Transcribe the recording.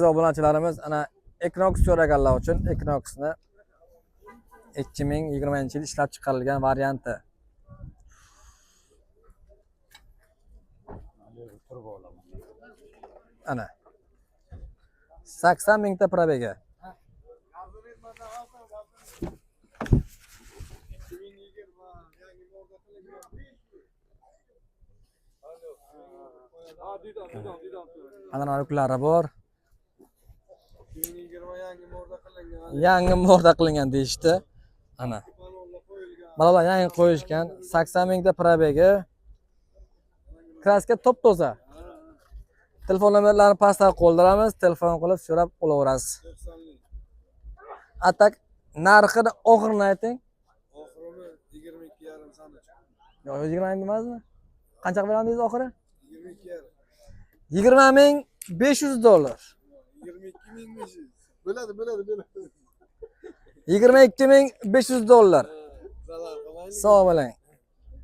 Obunachilarimiz ana Equinox so'raganlar uchun Equinoxni 2020-yil ishlab chiqarilgan varianti. Ana 80 mingta probega. Analarlari bor. Yangi morda qilingan deyishdi. Ana. Balalar yangi qo'yishgan 80 mingta probega. Kraska top-toza. Telefon nomerlarini pastda qoldiramiz, telefon qilib so'rab olaverasiz. Atak narxini oxirini ayting. Oxirini 22,5 so'mgacha. Yo'q, 20 emasmi? Qancha beramiz oxiri? 22,5. $20,500. 22,500. Bo'ladi. $22,500. Zarar qilmaydi. Sog' bo'ling.